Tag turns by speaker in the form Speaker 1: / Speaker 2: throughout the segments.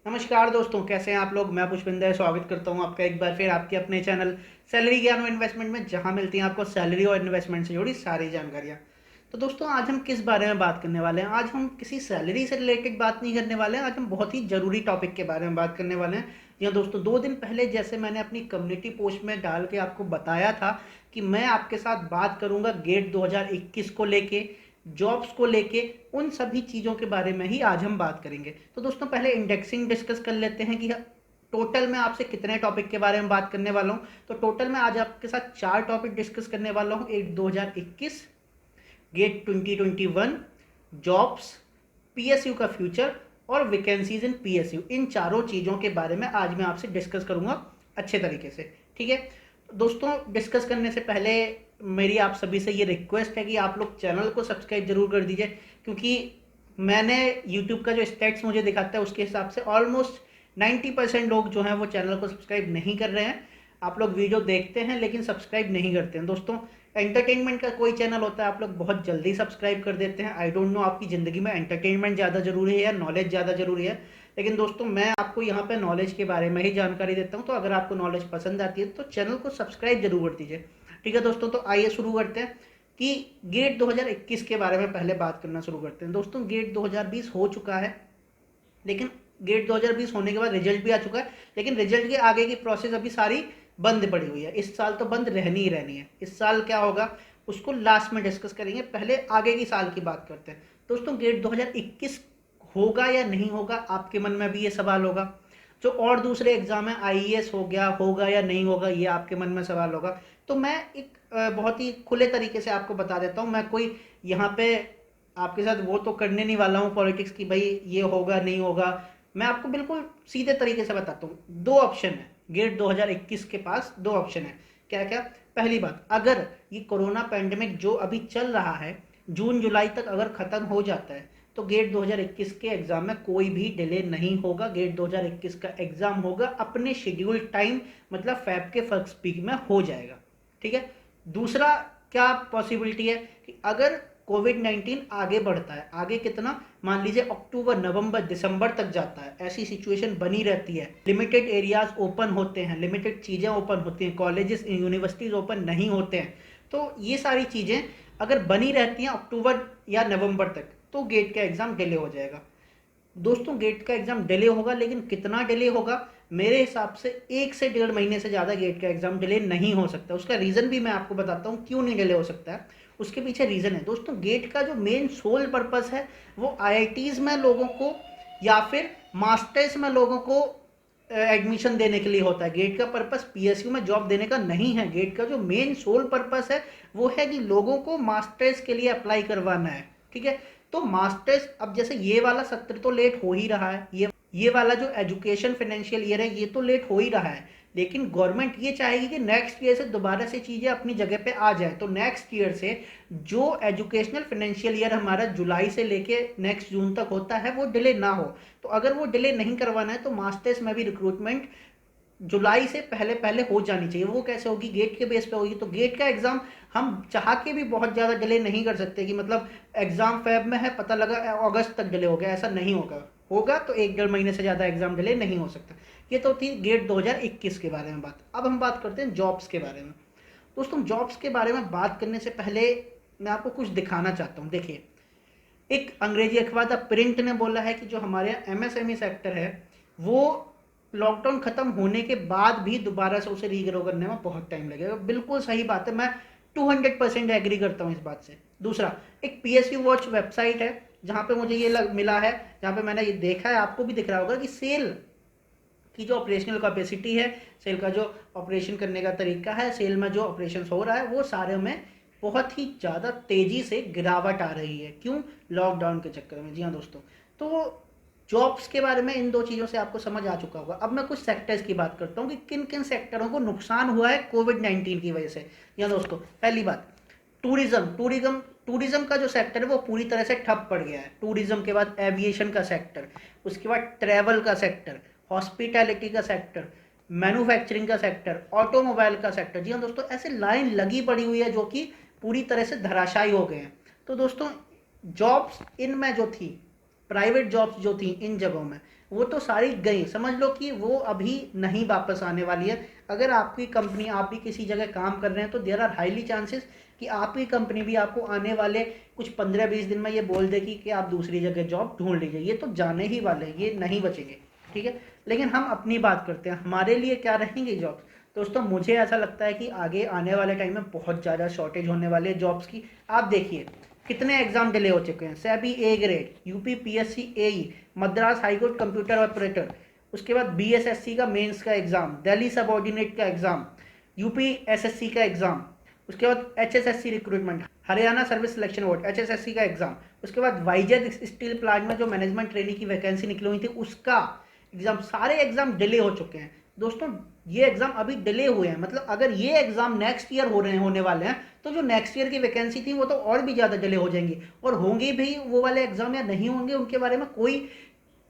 Speaker 1: नमस्कार दोस्तों, कैसे हैं आप लोग। मैं पुष्पिंदर स्वागत करता हूं आपका एक बार फिर आपके अपने चैनल सैलरी ज्ञान और इन्वेस्टमेंट में, जहां मिलती हैं आपको सैलरी और इन्वेस्टमेंट से जुड़ी सारी जानकारियां। तो दोस्तों, आज हम किस बारे में बात करने वाले हैं। आज हम किसी सैलरी से रिलेटेड बात नहीं करने वाले हैं। आज हम बहुत ही ज़रूरी टॉपिक के बारे में बात करने वाले हैं। जी हाँ दोस्तों, 2 दिन पहले जैसे मैंने अपनी कम्युनिटी पोस्ट में डाल के आपको बताया था कि मैं आपके साथ बात करूंगा गेट 2021 को लेके, जॉब्स को लेके, उन सभी चीज़ों के बारे में ही आज हम बात करेंगे। तो दोस्तों, पहले इंडेक्सिंग डिस्कस कर लेते हैं कि टोटल मैं आपसे कितने टॉपिक के बारे में बात करने वाला हूँ। तो टोटल मैं आज आपके साथ 4 टॉपिक डिस्कस करने वाला हूँ। एक 2021, गेट 2021, जॉब्स, पीएसयू का फ्यूचर और वैकेंसीज इन पीएसयू। इन चारों चीज़ों के बारे में आज मैं आपसे डिस्कस करूंगा अच्छे तरीके से। ठीक है दोस्तों, डिस्कस करने से पहले मेरी आप सभी से ये रिक्वेस्ट है कि आप लोग चैनल को सब्सक्राइब जरूर कर दीजिए, क्योंकि मैंने यूट्यूब का जो स्टैट्स मुझे दिखाता है उसके हिसाब से ऑलमोस्ट 90% लोग जो हैं वो चैनल को सब्सक्राइब नहीं कर रहे हैं। आप लोग वीडियो देखते हैं लेकिन सब्सक्राइब नहीं करते हैं। दोस्तों, एंटरटेनमेंट का कोई चैनल होता है, आप लोग बहुत जल्दी सब्सक्राइब कर देते हैं। आई डोंट नो आपकी ज़िंदगी में एंटरटेनमेंट ज़्यादा ज़रूरी है या नॉलेज ज़्यादा ज़रूरी है, लेकिन दोस्तों मैं आपको यहाँ पे नॉलेज के बारे में ही जानकारी देता हूँ। तो अगर आपको नॉलेज पसंद आती है तो चैनल को सब्सक्राइब जरूर कर दीजिए। ठीक है दोस्तों, तो आइए शुरू करते हैं कि गेट 2021 के बारे में पहले बात करना शुरू करते हैं। दोस्तों, गेट 2020 हो चुका है, लेकिन गेट 2020 होने के बाद रिजल्ट भी आ चुका है, लेकिन रिजल्ट के आगे की प्रोसेस अभी सारी बंद पड़ी हुई है। इस साल तो बंद रहनी ही रहनी है। इस साल क्या होगा उसको लास्ट में डिस्कस करेंगे, पहले आगे की साल की बात करते हैं। दोस्तों, गेट 2021 होगा या नहीं होगा, आपके मन में भी ये सवाल होगा। जो और दूसरे एग्जाम है, आईएएस हो गया, होगा या नहीं होगा, ये आपके मन में सवाल होगा। तो मैं एक बहुत ही खुले तरीके से आपको बता देता हूँ। मैं कोई यहाँ पे आपके साथ वो तो करने नहीं वाला हूँ पॉलिटिक्स की, भाई ये होगा नहीं होगा। मैं आपको बिल्कुल सीधे तरीके से बताता हूँ। 2 ऑप्शन है गेट 2021 के पास, 2 ऑप्शन है। क्या क्या? पहली बात, अगर ये कोरोना पैंडेमिक जो अभी चल रहा है जून जुलाई तक अगर खत्म हो जाता है तो गेट 2021 के एग्जाम में कोई भी डिले नहीं होगा। गेट 2021 का एग्जाम होगा अपने शेड्यूल टाइम, मतलब फेब के फर्स्ट वीक में हो जाएगा। ठीक है। दूसरा क्या पॉसिबिलिटी है कि अगर कोविड-19 आगे बढ़ता है, आगे कितना, मान लीजिए अक्टूबर नवंबर दिसंबर तक जाता है, ऐसी सिचुएशन बनी रहती है, लिमिटेड एरियाज ओपन होते हैं, लिमिटेड चीज़ें ओपन होती हैं, कॉलेजेस यूनिवर्सिटीज ओपन नहीं होते हैं, तो ये सारी चीज़ें अगर बनी रहती हैं अक्टूबर या नवंबर तक तो गेट का एग्ज़ाम डिले हो जाएगा। दोस्तों, गेट का एग्ज़ाम डिले होगा, लेकिन कितना डिले होगा? मेरे हिसाब से 1 से 1.5 महीने से ज़्यादा गेट का एग्ज़ाम डिले नहीं हो सकता। उसका रीज़न भी मैं आपको बताता हूँ क्यों नहीं डिले हो सकता है। उसके पीछे रीज़न है। दोस्तों, गेट का जो मेन सोल पर्पस है वो आईआईटीज़ में लोगों को या फिर मास्टर्स में लोगों को एडमिशन देने के लिए होता है। गेट का पर्पस पीएसयू में जॉब देने का नहीं है। गेट का जो मेन सोल पर्पस है वो है कि लोगों को मास्टर्स के लिए अप्लाई करवाना है। ठीक है। तो मास्टर्स, अब जैसे ये वाला सत्र तो लेट हो ही रहा है, ये वाला जो एजुकेशन फाइनेंशियल ईयर है ये तो लेट हो ही रहा है, लेकिन गवर्नमेंट ये चाहेगी कि नेक्स्ट ईयर से दोबारा से चीज़ें अपनी जगह पे आ जाए। तो नेक्स्ट ईयर से जो एजुकेशनल फाइनेंशियल ईयर हमारा जुलाई से लेके नेक्स्ट जून तक होता है वो डिले ना हो। तो अगर वो डिले नहीं करवाना है तो मास्टर्स में भी रिक्रूटमेंट जुलाई से पहले पहले हो जानी चाहिए। वो कैसे होगी? गेट के बेस पे होगी। तो गेट का एग्जाम हम चाह के भी बहुत ज़्यादा डिले नहीं कर सकते कि मतलब एग्जाम फेब में है, पता लगा अगस्त तक डिले हो गया, ऐसा नहीं होगा। होगा तो 1 1.5 महीने से ज़्यादा एग्जाम डिले नहीं हो सकता। ये तो थी गेट 2021 के बारे में बात। अब हम बात करते हैं जॉब्स के बारे में। दोस्तों, जॉब्स के बारे में बात करने से पहले मैं आपको कुछ दिखाना चाहता हूँ। देखिए, एक अंग्रेजी अखबार द प्रिंट ने बोला है कि जो हमारे एमएसएमई सेक्टर है वो लॉकडाउन खत्म होने के बाद भी दोबारा से उसे रीग्रो करने में बहुत टाइम लगेगा। बिल्कुल सही बात है, मैं 200% एग्री करता हूँ इस बात से। दूसरा, एक पीएसयू वॉच वेबसाइट है जहाँ पे मुझे ये मिला है, जहाँ पे मैंने ये देखा है, आपको भी दिख रहा होगा कि सेल की जो ऑपरेशनल कैपेसिटी है, सेल का जो ऑपरेशन करने का तरीका है, सेल में जो ऑपरेशन हो रहा है वो सारे में बहुत ही ज़्यादा तेज़ी से गिरावट आ रही है। क्यों? लॉकडाउन के चक्कर में। जी हाँ दोस्तों, तो जॉब्स के बारे में इन 2 चीज़ों से आपको समझ आ चुका होगा। अब मैं कुछ सेक्टर्स की बात करता हूँ कि किन किन सेक्टरों को नुकसान हुआ है कोविड-19 की वजह से। या दोस्तों, पहली बात, टूरिज्म टूरिज्म टूरिज्म का जो सेक्टर है वो पूरी तरह से ठप पड़ गया है। टूरिज्म के बाद एविएशन का सेक्टर, उसके बाद ट्रैवल का सेक्टर, हॉस्पिटैलिटी का सेक्टर, मैन्युफैक्चरिंग का सेक्टर, ऑटोमोबाइल का सेक्टर। जी हाँ दोस्तों, ऐसे लाइन लगी पड़ी हुई है जो कि पूरी तरह से धराशायी हो गए हैं। तो दोस्तों, जॉब्स इनमें जो थी, प्राइवेट जॉब्स जो थी इन जगहों में, वो तो सारी गई, समझ लो कि वो अभी नहीं वापस आने वाली है। अगर आपकी कंपनी, आप भी किसी जगह काम कर रहे हैं, तो देयर आर हाईली चांसेस कि आपकी कंपनी भी आपको आने वाले कुछ 15-20 दिन में ये बोल देगी कि आप दूसरी जगह जॉब ढूंढ लीजिए। ये तो जाने ही वाले हैं, ये नहीं बचेंगे, ठीक है। लेकिन हम अपनी बात करते हैं, हमारे लिए क्या रहेंगे जॉब्स। दोस्तों मुझे ऐसा लगता है कि आगे आने वाले टाइम में बहुत ज़्यादा शॉर्टेज होने वाली है जॉब्स की। आप देखिए कितने एग्जाम डिले हो चुके हैं, SEBI A grade, UP PSC AE, Madras high court computer operator, उसके बाद बीएसएससी का मेंस का एग्जाम, दिल्ली सबऑर्डिनेट का एग्जाम, यूपी एसएससी का एग्जाम, उसके बाद HSSC recruitment, Haryana service selection board HSSC का एग्जाम, उसके बाद वाईजेड स्टील प्लांट में जो मैनेजमेंट ट्रेनिंग की वैकेंसी निकली हुई थी उसका एग्जाम, सारे एग्जाम डिले हो चुके हैं। दोस्तों ये एग्जाम अभी डिले हुए हैं, मतलब अगर ये एग्जाम नेक्स्ट ईयर होने वाले हैं, तो जो नेक्स्ट ईयर की वैकेंसी थी वो तो और भी ज़्यादा डिले हो जाएंगी। और होंगे भी वो वाले एग्जाम या नहीं होंगे उनके बारे में कोई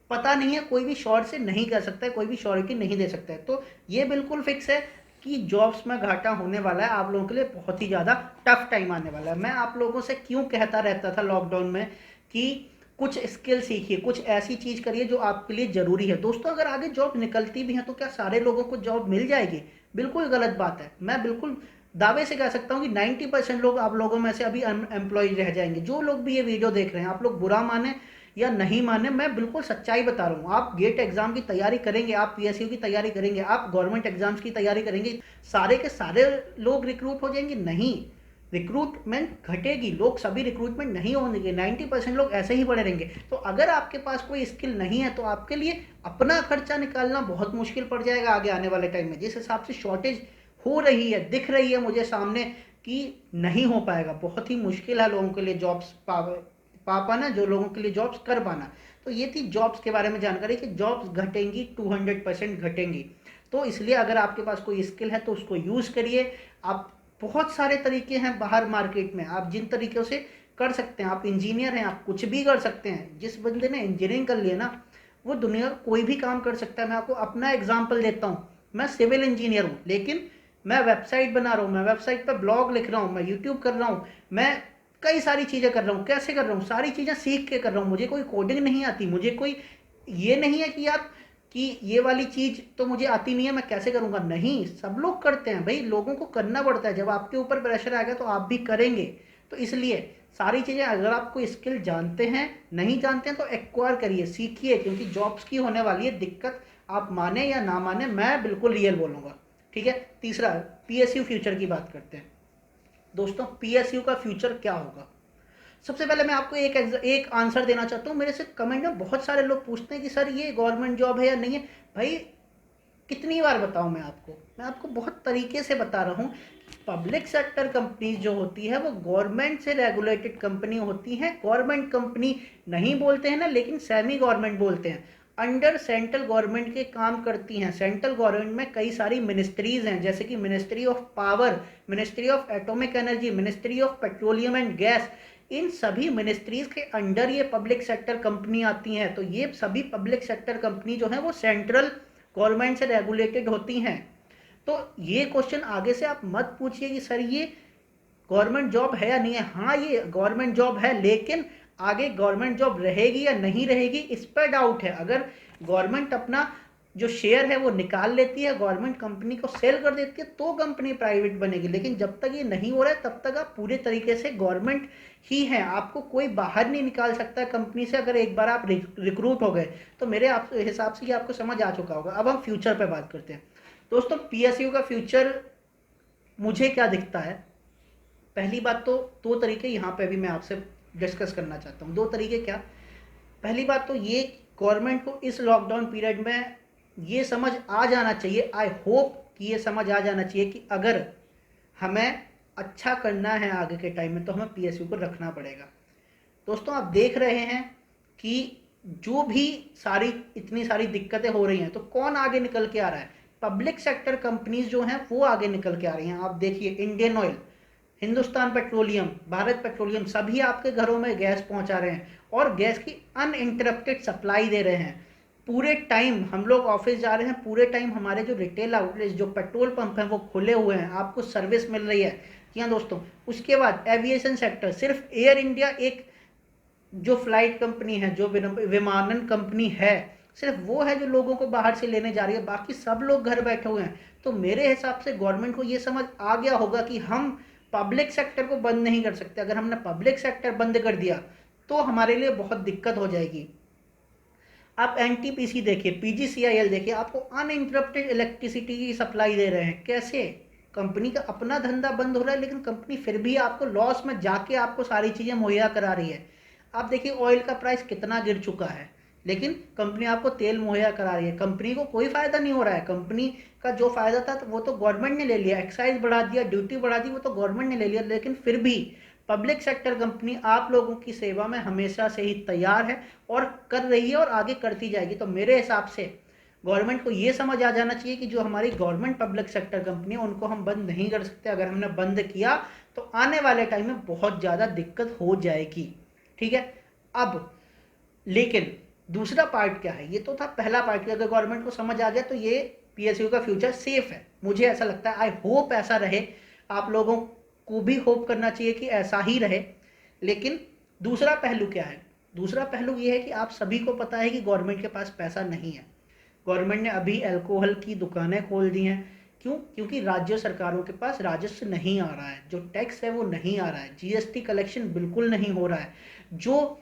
Speaker 1: पता नहीं है, कोई भी श्योर से नहीं कर सकता है, कोई भी श्योरिटी नहीं दे सकता है। तो ये बिल्कुल फिक्स है कि जॉब्स में घाटा होने वाला है, आप लोगों के लिए बहुत ही ज़्यादा टफ टाइम आने वाला है। मैं आप लोगों से क्यों कहता रहता था लॉकडाउन में कि कुछ स्किल सीखिए, कुछ ऐसी चीज़ करिए जो आपके लिए ज़रूरी है। दोस्तों अगर आगे जॉब निकलती भी है तो क्या सारे लोगों को जॉब मिल जाएगी? बिल्कुल गलत बात है। मैं बिल्कुल दावे से कह सकता हूँ कि 90% लोग आप लोगों में से अभी अनएम्प्लॉयड रह जाएंगे। जो लोग भी ये वीडियो देख रहे हैं, आप लोग बुरा माने या नहीं माने, मैं बिल्कुल सच्चाई बता रहा हूँ। आप गेट एग्जाम की तैयारी करेंगे, आप पीएसयू की तैयारी करेंगे, आप गवर्नमेंट एग्जाम्स की तैयारी करेंगे, सारे के सारे लोग रिक्रूट हो जाएंगे? नहीं, रिक्रूटमेंट घटेगी, लोग सभी रिक्रूटमेंट नहीं होंगे, 90% लोग ऐसे ही पड़े रहेंगे। तो अगर आपके पास कोई स्किल नहीं है तो आपके लिए अपना खर्चा निकालना बहुत मुश्किल पड़ जाएगा आगे आने वाले टाइम में। जिस हिसाब से शॉर्टेज हो रही है, दिख रही है मुझे सामने कि नहीं हो पाएगा, बहुत ही मुश्किल है लोगों के लिए जॉब्स पा पाना, जो लोगों के लिए जॉब्स कर पाना। तो ये थी जॉब्स के बारे में जानकारी कि जॉब्स घटेंगी, 200% घटेंगी। तो इसलिए अगर आपके पास कोई स्किल है तो उसको यूज़ करिए। आप बहुत सारे तरीके हैं बाहर मार्केट में, आप जिन तरीक़ों से कर सकते हैं, आप इंजीनियर हैं, आप कुछ भी कर सकते हैं। जिस बंदे ने इंजीनियरिंग कर लिया ना, वो दुनिया का कोई भी काम कर सकता है। मैं आपको अपना एग्जाम्पल देता हूँ, मैं सिविल इंजीनियर हूँ, लेकिन मैं वेबसाइट बना रहा हूँ, मैं वेबसाइट पर ब्लॉग लिख रहा हूँ, मैं यूट्यूब कर रहा हूँ, मैं कई सारी चीज़ें कर रहा हूँ। कैसे कर रहा हूँ? सारी चीज़ें सीख के कर रहा हूँ। मुझे कोई कोडिंग नहीं आती, मुझे कोई ये नहीं है कि यार कि ये वाली चीज़ तो मुझे आती नहीं है, मैं कैसे करूँगा? नहीं, सब लोग करते हैं भाई, लोगों को करना पड़ता है। जब आपके ऊपर प्रेशर आएगा तो आप भी करेंगे। तो इसलिए सारी चीज़ें, अगर आप कोई स्किल जानते हैं, नहीं जानते हैं, तो एक्वायर करिए, सीखिए, क्योंकि जॉब्स की होने वाली है दिक्कत। आप माने या ना माने, मैं बिल्कुल रियल बोलूँगा, ठीक है। तीसरा, पीएसयू फ्यूचर की बात करते हैं। दोस्तों पीएसयू का फ्यूचर क्या होगा? सबसे पहले मैं आपको एक आंसर देना चाहता हूँ। मेरे से कमेंट में बहुत सारे लोग पूछते हैं कि सर ये गवर्नमेंट जॉब है या नहीं है। भाई कितनी बार बताऊँ मैं आपको बहुत तरीके से बता रहा हूँ। पब्लिक सेक्टर कंपनीज जो होती है वो गवर्नमेंट से रेगुलेटेड कंपनी होती हैं। गवर्नमेंट कंपनी नहीं बोलते हैं ना, लेकिन सेमी गवर्नमेंट बोलते हैं। अंडर सेंट्रल गवर्नमेंट के काम करती हैं। सेंट्रल गवर्नमेंट में कई सारी मिनिस्ट्रीज हैं, जैसे कि ministry of power, ministry of atomic energy, ministry of petroleum and gas. इन सभी मिनिस्ट्रीज के अंडर ये पब्लिक सेक्टर कंपनी आती हैं। तो ये सभी पब्लिक सेक्टर कंपनी जो है वो सेंट्रल गवर्नमेंट से रेगुलेटेड होती हैं। तो ये क्वेश्चन आगे से आप मत पूछिए कि सर ये गवर्नमेंट जॉब है या नहीं है। हाँ ये गवर्नमेंट जॉब है, लेकिन आगे गवर्नमेंट जॉब रहेगी या नहीं रहेगी इस पर डाउट है। अगर गवर्नमेंट अपना जो शेयर है वो निकाल लेती है, गवर्नमेंट कंपनी को सेल कर देती है, तो कंपनी प्राइवेट बनेगी। लेकिन जब तक ये नहीं हो रहा है तब तक आप पूरे तरीके से गवर्नमेंट ही हैं। आपको कोई बाहर नहीं निकाल सकता कंपनी से। अगर एक बार आप रिक्रूट हो गए तो मेरे हिसाब से ये आपको समझ आ चुका होगा। अब हम फ्यूचर पे बात करते हैं। दोस्तों पीएसयू का फ्यूचर मुझे क्या दिखता है? पहली बात तो दो तरीके यहाँ पे भी मैं आपसे डिस्कस करना चाहता हूँ। दो तरीके क्या? पहली बात तो ये, गवर्नमेंट को इस लॉकडाउन पीरियड में ये समझ आ जाना चाहिए, आई होप कि ये समझ आ जाना चाहिए कि अगर हमें अच्छा करना है आगे के टाइम में तो हमें पीएसयू को रखना पड़ेगा। दोस्तों आप देख रहे हैं कि जो भी इतनी सारी दिक्कतें हो रही हैं, तो कौन आगे निकल के आ रहा है? पब्लिक सेक्टर कंपनीज जो हैं वो आगे निकल के आ रही हैं। आप देखिए Indian oil, Hindustan petroleum, Bharat petroleum, सभी आपके घरों में गैस पहुंचा रहे हैं और गैस की अनइंटरप्टेड सप्लाई दे रहे हैं। पूरे टाइम हम लोग ऑफिस जा रहे हैं, पूरे टाइम हमारे जो रिटेल आउटलेट्स, जो पेट्रोल पंप हैं वो खुले हुए हैं, आपको सर्विस मिल रही है। क्या दोस्तों? उसके बाद एविएशन सेक्टर, सिर्फ एयर इंडिया एक जो फ्लाइट कंपनी है, जो विमानन कंपनी है, सिर्फ वो है जो लोगों को बाहर से लेने जा रही है, बाकी सब लोग घर बैठे हुए हैं। तो मेरे हिसाब से गवर्नमेंट को ये समझ आ गया होगा कि हम पब्लिक सेक्टर को बंद नहीं कर सकते। अगर हमने पब्लिक सेक्टर बंद कर दिया तो हमारे लिए बहुत दिक्कत हो जाएगी। आप एनटीपीसी देखिए, पीजीसीआईएल देखिए, आपको अनइंटरप्टेड इलेक्ट्रिसिटी की सप्लाई दे रहे हैं। कैसे? कंपनी का अपना धंधा बंद हो रहा है लेकिन कंपनी फिर भी आपको लॉस में जाके आपको सारी चीज़ें मुहैया करा रही है। आप देखिए ऑयल का प्राइस कितना गिर चुका है, लेकिन कंपनी आपको तेल मुहैया करा रही है। कंपनी को कोई फायदा नहीं हो रहा है। कंपनी का जो फायदा था वो तो गवर्नमेंट ने ले लिया, एक्साइज बढ़ा दिया, ड्यूटी बढ़ा दी, वो तो गवर्नमेंट ने ले लिया। लेकिन फिर भी पब्लिक सेक्टर कंपनी आप लोगों की सेवा में हमेशा से ही तैयार है और कर रही है और आगे करती जाएगी। तो मेरे हिसाब से गवर्नमेंट को ये समझ आ जाना चाहिए कि जो हमारी गवर्नमेंट पब्लिक सेक्टर कंपनी है उनको हम बंद नहीं कर सकते। अगर हमने बंद किया तो आने वाले टाइम में बहुत ज़्यादा दिक्कत हो जाएगी। ठीक है, अब लेकिन दूसरा पार्ट क्या है? ये तो था पहला पार्ट कि अगर गवर्नमेंट को समझ आ गया तो ये पीएसयू का फ्यूचर सेफ है। मुझे ऐसा लगता है, आई होप ऐसा रहे। आप लोगों को भी होप करना चाहिए कि ऐसा ही रहे। लेकिन दूसरा पहलू क्या है? दूसरा पहलू ये है कि आप सभी को पता है कि गवर्नमेंट के पास पैसा नहीं है। गवर्नमेंट ने अभी अल्कोहल की दुकानें खोल दी हैं। क्यों? क्योंकि राज्य सरकारों के पास राजस्व नहीं आ रहा है, जो टैक्स है वो नहीं आ रहा है, जीएसटी कलेक्शन बिल्कुल नहीं हो रहा है। जो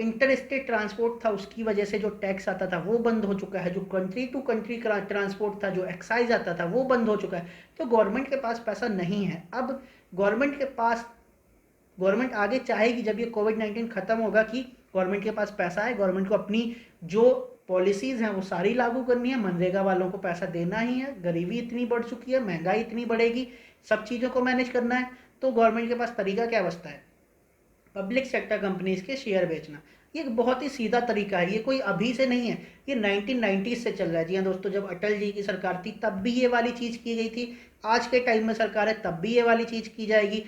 Speaker 1: इंटर स्टेट ट्रांसपोर्ट था उसकी वजह से जो टैक्स आता था वो बंद हो चुका है। जो कंट्री टू कंट्री ट्रांसपोर्ट था, जो एक्साइज आता था वो बंद हो चुका है। तो गवर्नमेंट के पास पैसा नहीं है। अब गवर्नमेंट आगे चाहेगी जब ये कोविड-19 खत्म होगा कि गवर्नमेंट के पास पैसा है, गवर्नमेंट को अपनी जो पॉलिसीज़ हैं वो सारी लागू करनी है। मनरेगा वालों को पैसा देना ही है। गरीबी इतनी बढ़ चुकी है, महंगाई इतनी बढ़ेगी, सब चीज़ों को मैनेज करना है। तो गवर्नमेंट के पास तरीका क्या बचता है? पब्लिक सेक्टर कंपनीज के शेयर बेचना। ये एक बहुत ही सीधा तरीका है, ये कोई अभी से नहीं है, ये 1990s से चल रहा है। जी हाँ दोस्तों, जब अटल जी की सरकार थी तब भी ये वाली चीज़ की गई थी। आज के टाइम में सरकार है तब भी ये वाली चीज़ की जाएगी।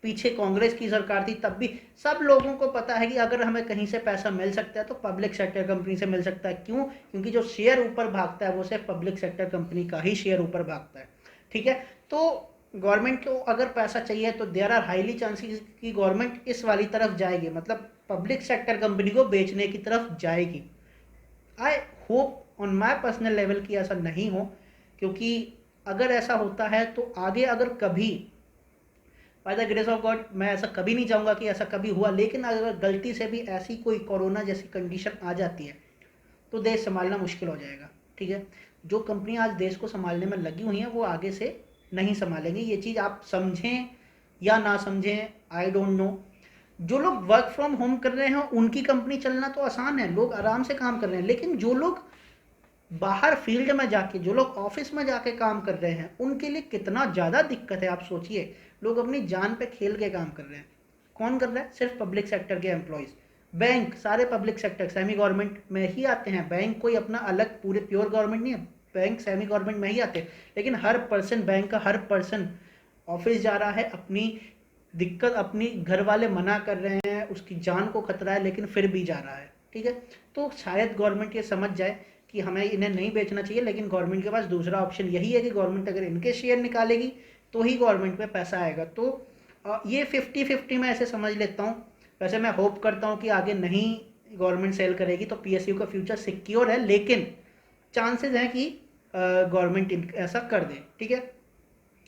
Speaker 1: पीछे कांग्रेस की सरकार थी तब भी। सब लोगों को पता है कि अगर हमें कहीं से पैसा मिल सकता है तो पब्लिक सेक्टर कंपनी से मिल सकता है। क्यों? क्योंकि जो शेयर ऊपर भागता है वो सिर्फ पब्लिक सेक्टर कंपनी का ही शेयर ऊपर भागता है। ठीक है, तो गवर्नमेंट को अगर पैसा चाहिए तो देयर आर हाईली चांसेस कि गवर्नमेंट इस वाली तरफ जाएगी, मतलब पब्लिक सेक्टर कंपनी को बेचने की तरफ जाएगी। I hope on my personal level कि ऐसा नहीं हो, क्योंकि अगर ऐसा होता है तो आगे अगर कभी by the grace of God, मैं ऐसा कभी नहीं चाहूँगा कि ऐसा कभी हुआ, लेकिन अगर गलती से भी ऐसी कोई कोरोना जैसी कंडीशन आ जाती है तो देश संभालना मुश्किल हो जाएगा। ठीक है, जो कंपनी आज देश को संभालने में लगी हुई हैं वो आगे से नहीं संभालेंगे। ये चीज़ आप समझें या ना समझें, आई डोंट नो। जो लोग वर्क फ्रॉम होम कर रहे हैं उनकी कंपनी चलना तो आसान है, लोग आराम से काम कर रहे हैं। लेकिन जो लोग बाहर फील्ड में जाके, जो लोग ऑफिस में जाके काम कर रहे हैं, उनके लिए कितना ज़्यादा दिक्कत है। आप सोचिए, लोग अपनी जान पे खेल के काम कर रहे हैं। कौन कर रहा है? सिर्फ पब्लिक सेक्टर के एम्प्लॉयज़। बैंक सारे पब्लिक सेक्टर सेमी गवर्नमेंट में ही आते हैं। बैंक कोई अपना अलग पूरे प्योर गवर्नमेंट नहीं है, बैंक सेमी गवर्नमेंट में ही आते हैं। लेकिन हर पर्सन, बैंक का हर पर्सन ऑफिस जा रहा है, अपनी दिक्कत अपनी घर वाले मना कर रहे हैं, उसकी जान को खतरा है लेकिन फिर भी जा रहा है। ठीक है, तो शायद गवर्नमेंट ये समझ जाए कि हमें इन्हें नहीं बेचना चाहिए। लेकिन गवर्नमेंट के पास दूसरा ऑप्शन यही है कि गवर्नमेंट अगर इनके शेयर निकालेगी तो ही गवर्नमेंट में पैसा आएगा। तो ये 50-50 में ऐसे समझ लेता हूँ। वैसे मैं होप करता हूँ कि आगे नहीं गवर्नमेंट सेल करेगी तो पीएसयू का फ्यूचर सिक्योर है, लेकिन चांसेस हैं कि गवर्नमेंट ऐसा कर दे। ठीक है,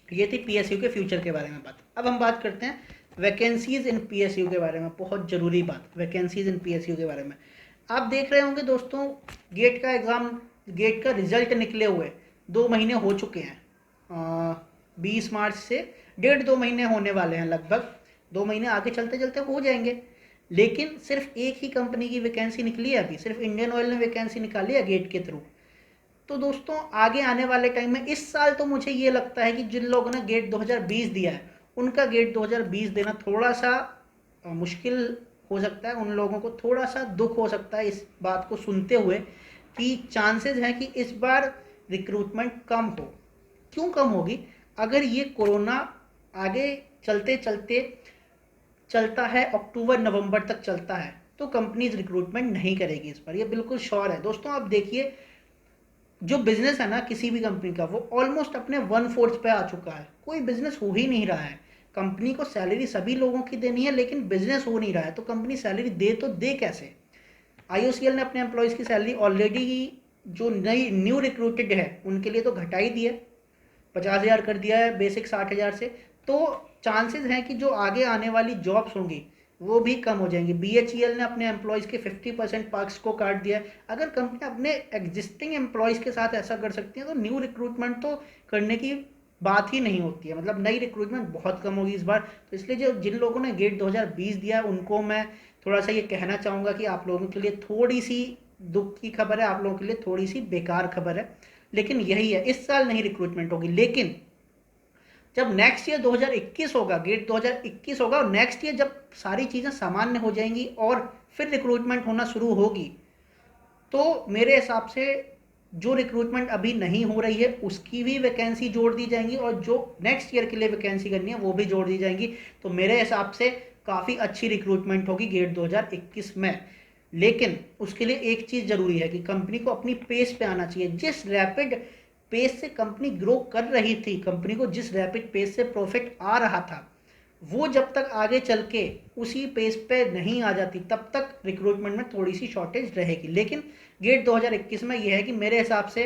Speaker 1: ये थी पीएसयू के फ्यूचर के बारे में बात। अब हम बात करते हैं वैकेंसीज इन पीएसयू के बारे में। बहुत ज़रूरी बात, वैकेंसीज इन पीएसयू के बारे में। आप देख रहे होंगे दोस्तों, गेट का एग्ज़ाम, गेट का रिजल्ट निकले हुए 2 महीने हो चुके हैं। 20 मार्च से 1.5-2 महीने होने वाले हैं लगभग। 2 महीने आगे चलते चलते हो जाएंगे। लेकिन सिर्फ एक ही कंपनी की वैकेंसी निकली है अभी, सिर्फ इंडियन ऑयल ने वैकेंसी निकाली है गेट के थ्रू। तो दोस्तों आगे आने वाले टाइम में, इस साल तो मुझे ये लगता है कि जिन लोगों ने गेट 2020 दिया है उनका गेट 2020 देना थोड़ा सा मुश्किल हो सकता है। उन लोगों को थोड़ा सा दुख हो सकता है इस बात को सुनते हुए कि चांसेस हैं कि इस बार रिक्रूटमेंट कम हो। क्यों कम होगी? अगर ये कोरोना आगे चलते चलते चलता है, अक्टूबर-नवंबर तक चलता है, तो कंपनीज रिक्रूटमेंट नहीं करेगी इस बार, ये बिल्कुल श्योर है। दोस्तों आप देखिए, जो बिजनेस है ना किसी भी कंपनी का, वो ऑलमोस्ट अपने 1/4 पे आ चुका है। कोई बिजनेस हो ही नहीं रहा है। कंपनी को सैलरी सभी लोगों की देनी है लेकिन बिजनेस हो नहीं रहा है, तो कंपनी सैलरी दे तो दे कैसे? IOCL ने अपने एम्प्लॉयज़ की सैलरी ऑलरेडी जो न्यू रिक्रूटेड है उनके लिए तो घटा ही दिया, 50,000 कर दिया है बेसिक 60,000 से। तो चांसेस हैं कि जो आगे आने वाली जॉब्स होंगी वो भी कम हो जाएंगी। BHEL ने अपने एम्प्लॉयज़ के 50% पर्क्स को काट दिया है। अगर कंपनी अपने एग्जिस्टिंग एम्प्लॉयज़ के साथ ऐसा कर सकती है तो न्यू रिक्रूटमेंट तो करने की बात ही नहीं होती है, मतलब नई रिक्रूटमेंट बहुत कम होगी इस बार। तो इसलिए जो जिन लोगों ने गेट 2020 दिया है उनको मैं थोड़ा सा ये कहना चाहूँगा कि आप लोगों के लिए थोड़ी सी दुख की खबर है, आप लोगों के लिए थोड़ी सी बेकार खबर है। लेकिन यही है, इस साल नहीं रिक्रूटमेंट होगी। लेकिन जब नेक्स्ट ईयर 2021 होगा, गेट 2021 होगा, और नेक्स्ट ईयर जब सारी चीज़ें सामान्य हो जाएंगी और फिर रिक्रूटमेंट होना शुरू होगी, तो मेरे हिसाब से जो रिक्रूटमेंट अभी नहीं हो रही है उसकी भी वैकेंसी जोड़ दी जाएंगी और जो नेक्स्ट ईयर के लिए वैकेंसी करनी है वो भी जोड़ दी जाएंगी। तो मेरे हिसाब से काफ़ी अच्छी रिक्रूटमेंट होगी गेट 2021 में। लेकिन उसके लिए एक चीज़ ज़रूरी है कि कंपनी को अपनी पेस पे आना चाहिए। जिस रैपिड पेस से कंपनी ग्रो कर रही थी, कंपनी को जिस रैपिड पेस से प्रॉफिट आ रहा था, वो जब तक आगे चल के उसी पेस पे नहीं आ जाती तब तक रिक्रूटमेंट में थोड़ी सी शॉर्टेज रहेगी। लेकिन गेट 2021 में यह है कि मेरे हिसाब से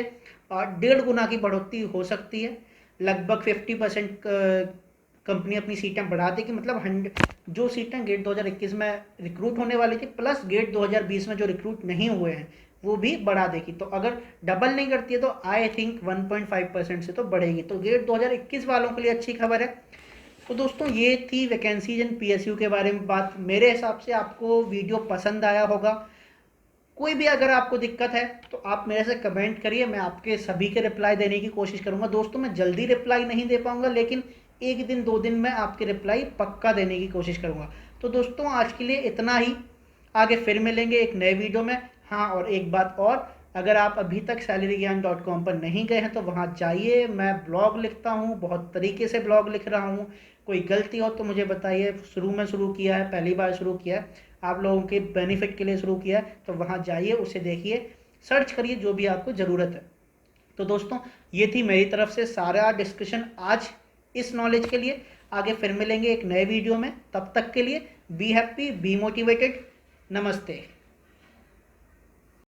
Speaker 1: 1.5 गुना की बढ़ोतरी हो सकती है। लगभग 50% कंपनी अपनी सीटें बढ़ा देगी, मतलब जो सीटें गेट 2021 में रिक्रूट होने वाली थी प्लस गेट 2020 में जो रिक्रूट नहीं हुए हैं वो भी बढ़ा देगी। तो अगर डबल नहीं करती है तो आई थिंक 1.5% से तो बढ़ेगी। तो गेट 2021 वालों के लिए अच्छी खबर है। तो दोस्तों ये थी वैकेंसीज इन PSU के बारे में बात। मेरे हिसाब से आपको वीडियो पसंद आया होगा। कोई भी अगर आपको दिक्कत है तो आप मेरे से कमेंट करिए, मैं आपके सभी के रिप्लाई देने की कोशिश करूंगा। दोस्तों मैं जल्दी रिप्लाई नहीं दे पाऊंगा, लेकिन एक दिन 2 दिन में आपके रिप्लाई पक्का देने की कोशिश करूंगा। तो दोस्तों आज के लिए इतना ही, आगे फिर मिलेंगे एक नए वीडियो में। हाँ, और एक बात और, अगर आप अभी तक salarygyaan.com पर नहीं गए हैं तो वहाँ जाइए। मैं ब्लॉग लिखता हूँ, बहुत तरीके से ब्लॉग लिख रहा हूँ। कोई गलती हो तो मुझे बताइए। शुरू में शुरू किया है, पहली बार शुरू किया है, आप लोगों के बेनिफिट के लिए शुरू किया है। तो वहाँ जाइए, उसे देखिए, सर्च करिए जो भी आपको ज़रूरत है। तो दोस्तों ये थी मेरी तरफ से सारा डिस्कशन आज इस नॉलेज के लिए। आगे फिर मिलेंगे एक नए वीडियो में, तब तक के लिए बी हैप्पी, बी मोटिवेटेड। नमस्ते।